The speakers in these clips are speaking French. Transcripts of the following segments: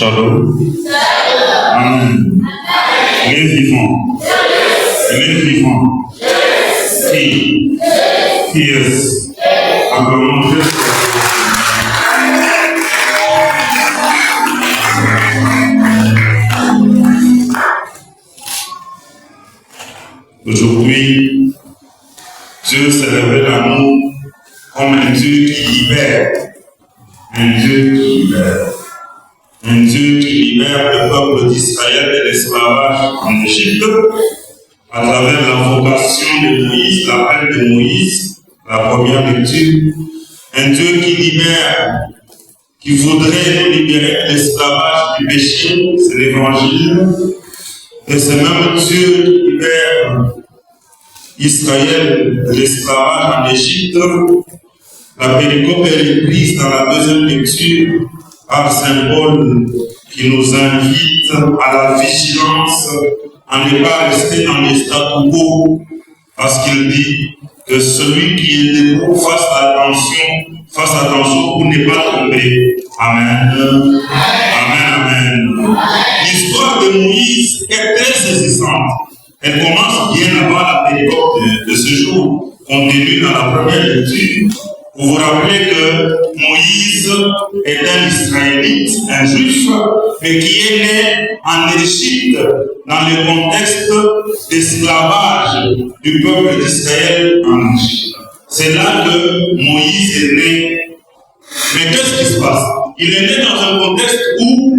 Shalom. Amen. Les vivants. Les vivants. Qui? Yes. Encore aujourd'hui, Dieu se révèle à nous comme un Dieu qui libère. Un Dieu qui libère. Un Dieu qui libère le peuple d'Israël de l'esclavage en Égypte à travers l'invocation de Moïse, l'appel de Moïse, la première lecture. Un Dieu qui libère, qui voudrait nous libérer de l'esclavage du péché, c'est l'évangile. Et c'est même Dieu qui libère Israël de l'esclavage en Égypte. La péricope est prise dans la deuxième lecture par Saint Paul qui nous invite à la vigilance, à ne pas rester dans les statu quo, parce qu'il dit que celui qui est debout fasse attention pour ne pas tomber. Amen. Amen, amen. L'histoire de Moïse est très saisissante. Elle commence bien avant la péricope de ce jour, contenue dans la première lecture. Vous vous rappelez que Moïse est un Israélite, un Juif, mais qui est né en Égypte dans le contexte d'esclavage du peuple d'Israël en Égypte. C'est là que Moïse est né. Mais qu'est-ce qui se passe? Il est né dans un contexte où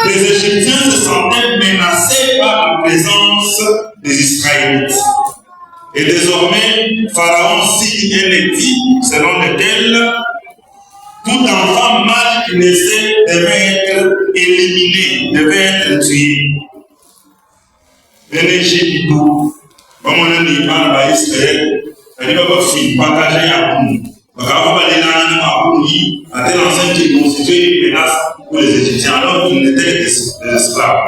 les Égyptiens se sentaient menacés par la présence des Israélites. Et désormais, Pharaon signe un édit selon lequel tout enfant mâle qui naissait devait être éliminé, devait être tué. L'Égypte, comme on a dit par Israël, elle va partager à vous. À tel enseigne qui constituait une menace pour les Égyptiens, alors qu'ils n'étaient que des esclaves.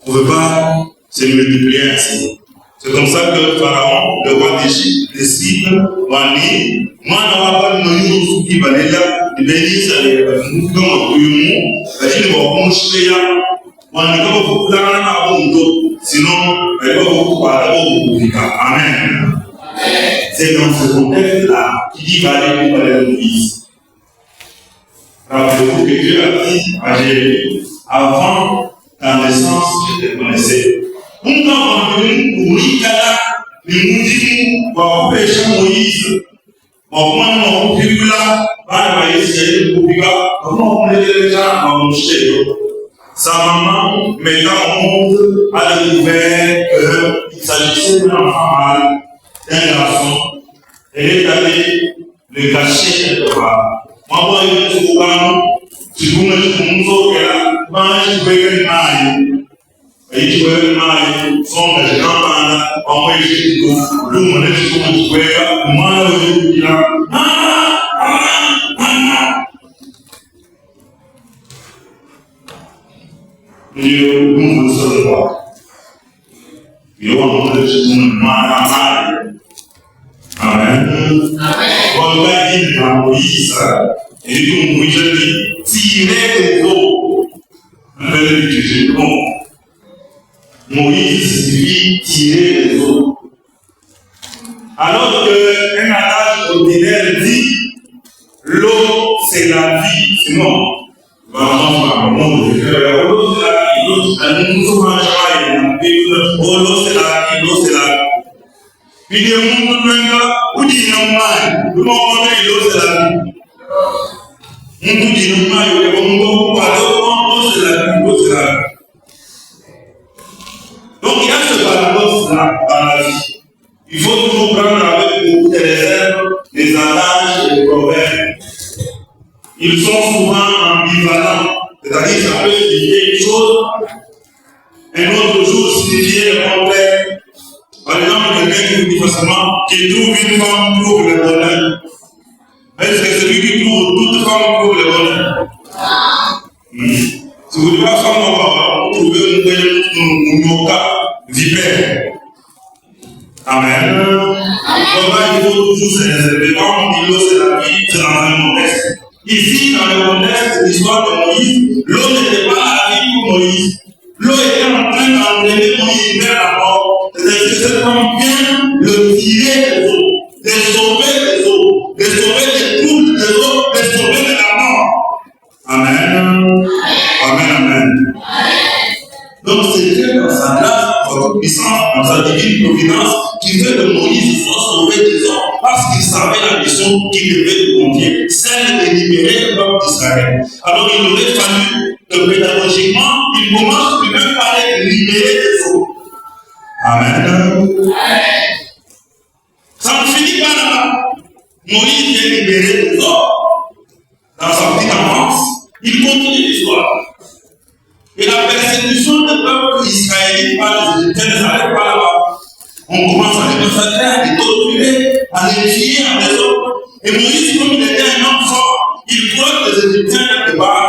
On ne pouvait pas se multiplier ainsi. C'est comme ça que Pharaon, le roi d'Égypte, décide Wani, moi, on va pas nous souki balela, de bénir nous comme un nous va moucher Wani comme vous à sinon, elle va vous parler Amen. C'est dans ce contexte-là qu'il dit Valérie pour parler de Moïse. Rappelez-vous que Dieu a dit à Jérémie, avant ta naissance, je te connaissais. Pourtant, Moïse, Moïse, sa maman, mettant au monde, a découvert qu'il s'agissait d'un enfant mâle, d'un garçon. Elle est allée le cacher quelque part. Moi, je suis et tu veux mal, son grand en Égypte, le monde est tout moi, je Moïse vit tirer les eaux. Alors qu'un adage ordinaire dit l'eau c'est la vie, sinon, l'eau c'est la vie. Puis il y a un monde où il y a un mal, tout le monde dit l'eau c'est la vie. On dit un mal, l'eau c'est la vie. Donc il y a ce paradoxe-là dans la vie. Il faut toujours prendre avec beaucoup de réserve les adages et les proverbes. Ils sont souvent ambivalents, c'est-à-dire ça peut signifier une chose, un autre jour signifier le contraire. Par exemple, quelqu'un qui dit facilement qu'il trouve une femme trouve le bonheur. Est-ce que celui qui trouve toute femme trouve le bonheur? Si vous ne dites pas femme, vous trouvez une yoga vipère. Amen. Donc là, il faut toujours se réserver. Quand on dit l'eau, c'est la vie, c'est dans un contexte. Ici, dans le contexte de l'histoire de Moïse, l'eau n'était Moïse. L'eau était en train d'entraîner Moïse vers la mort. C'est-à-dire que cet homme vient le tirer des eaux, les sauver des eaux, les sauver des troubles des eaux, les sauver de la mort. Amen. Amen, amen. Donc c'est Dieu dans sa grâce, dans sa puissance, dans sa divine providence, qui fait que Moïse soit sauvé des hommes, parce qu'il savait la mission qu'il devait confier, celle de libérer le peuple d'Israël. Alors il aurait fallu que pédagogiquement, il commence lui-même par les libérer des eaux. Amen. Ça ne finit pas là. Moïse est libéré des eaux dans sa petite enfance. Il continue l'histoire. Et la persécution des peuples israélites par les Égyptiens ne s'arrête pas là-bas. On commence à les massacrer, à les torturer, à les tuer en des autres. Et Moïse, comme il était un homme fort, il croit que les Égyptiens quelque part